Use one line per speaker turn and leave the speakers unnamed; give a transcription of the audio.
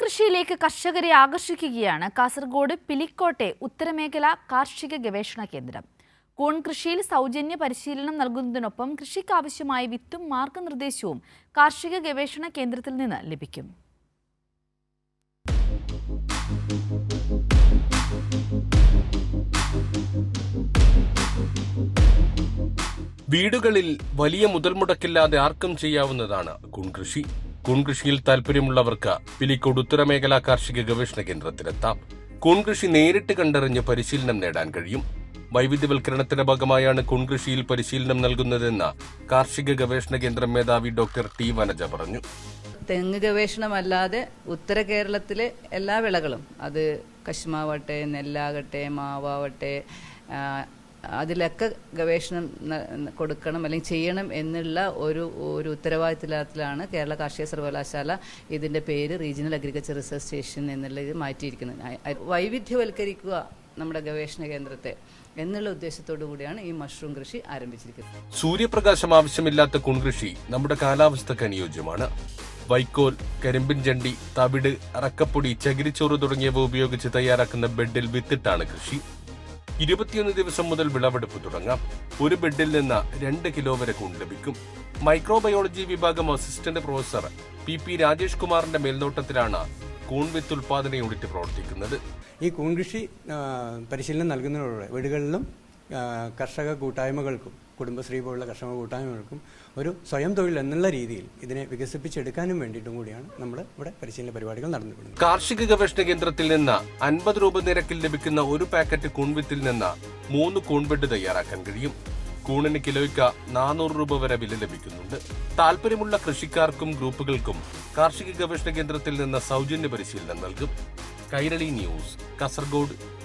കൃഷിയിലേക്ക് കർഷകരെ ആകർഷിക്കുകയാണ് കാസർഗോഡ് പിലിക്കോട്ടെ ഉത്തരമേഖല കാർഷിക ഗവേഷണ കേന്ദ്രം. കൂൺ കൃഷിയിൽ സൗജന്യ പരിശീലനം നൽകുന്നതിനൊപ്പം കൃഷിക്കാവശ്യമായ വിത്തും മാർഗനിർദ്ദേശവും കാർഷിക ഗവേഷണ കേന്ദ്രത്തിൽ നിന്ന് ലഭിക്കും.
വീടുകളിൽ വലിയ മുതൽ മുടക്കില്ലാതെ ആർക്കും ചെയ്യാവുന്നതാണ് കൂൺ കൃഷി. കൂൺ കൃഷിയിൽ താൽപര്യമുള്ളവർക്ക് പിലിക്കോട് ഉത്തരമേഖല കാർഷിക ഗവേഷണ കേന്ദ്രത്തിലെത്താം. കൂൺ കൃഷി നേരിട്ട് കണ്ടറിഞ്ഞ് പരിശീലനം നേടാൻ കഴിയും. വൈവിധ്യവൽക്കരണത്തിന്റെ ഭാഗമായാണ് കൂൺ കൃഷിയിൽ പരിശീലനം നൽകുന്നതെന്ന് കാർഷിക ഗവേഷണ കേന്ദ്രം മേധാവി ഡോക്ടർ ടി വനജ പറഞ്ഞു.
തെങ്ങ് ഗവേഷണമല്ലാതെ ഉത്തര കേരളത്തിലെ എല്ലാ വിളകളും, അത് കശുമാവട്ടെ, നെല്ലാകട്ടെ, മാവാവട്ടെ, അതിലൊക്കെ ഗവേഷണം കൊടുക്കണം അല്ലെങ്കിൽ ചെയ്യണം എന്നുള്ള ഒരു ഉത്തരവാദിത്തത്തിലാണ് കേരള കാർഷിക സർവകലാശാല ഇതിൻ്റെ പേര് റീജിയണൽ അഗ്രികൾച്ചർ റിസർച്ച് സ്റ്റേഷൻ എന്നുള്ളത് മാറ്റിയിരിക്കുന്നത്. വൈവിധ്യവൽക്കരിക്കുക നമ്മുടെ ഗവേഷണ കേന്ദ്രത്തെ എന്നുള്ള ഉദ്ദേശത്തോടു കൂടിയാണ് ഈ മഷ്റൂം കൃഷി ആരംഭിച്ചിരിക്കുന്നത്.
സൂര്യപ്രകാശം ആവശ്യമില്ലാത്ത കൂൺ കൃഷി നമ്മുടെ കാലാവസ്ഥക്ക് അനുയോജ്യമാണ്. വൈക്കോൽ, കരിമ്പിൻ ചണ്ടി, തവിട്, അറക്കപ്പൊടി, ചകിരിച്ചോറ് തുടങ്ങിയവ ഉപയോഗിച്ച് തയ്യാറാക്കുന്ന ബെഡിൽ വിത്തിട്ടാണ് കൃഷി. 21 ദിവസം മുതൽ വിളവെടുപ്പ് തുടങ്ങാം. ഒരു ബെഡിൽ നിന്ന് 2 കിലോ വരെ കൂൺ ലഭിക്കും. മൈക്രോബയോളജി വിഭാഗം അസിസ്റ്റന്റ് പ്രൊഫസർ പി രാജേഷ് കുമാറിന്റെ മേൽനോട്ടത്തിലാണ് കൂൺ വിത്ത് ഉൽപാദന യൂണിറ്റ് പ്രവർത്തിക്കുന്നത്.
ഈ കൂൺ കൃഷി പരിശീലനം നൽകുന്നതിലൂടെ വീടുകളിലും കർഷക കൂട്ടായ്മകൾക്കും കുടുംബശ്രീ പോലുള്ള കർഷക കൂട്ടായ്മകൾക്കും ഒരു സ്വയം തൊഴിൽ എന്നുള്ള രീതിയിൽ ഇതിനെ വികസിപ്പിച്ചെടുക്കാനും വേണ്ടിയിട്ടും കൂടിയാണ് നമ്മൾ ഇവിടെ പരിശീലന പരിപാടികൾ നടന്നുകൊണ്ടിരുന്നത്.
കാർഷിക ഗവേഷണ കേന്ദ്രത്തിൽ നിന്ന് 50 രൂപ നിരക്കിൽ ലഭിക്കുന്ന ഒരു പാക്കറ്റ് കൂൺവിത്തിൽ നിന്ന് 3 കൂൺബെഡ് തയ്യാറാക്കാൻ കഴിയും. കൂണിന് കിലോയ്ക്ക് 400 രൂപ വരെ വില ലഭിക്കുന്നുണ്ട്. താൽപര്യമുള്ള കൃഷിക്കാർക്കും ഗ്രൂപ്പുകൾക്കും കാർഷിക ഗവേഷണ കേന്ദ്രത്തിൽ നിന്ന് സൗജന്യ പരിശീലനം നൽകും. കൈരളി ന്യൂസ്, കാസർഗോഡ്.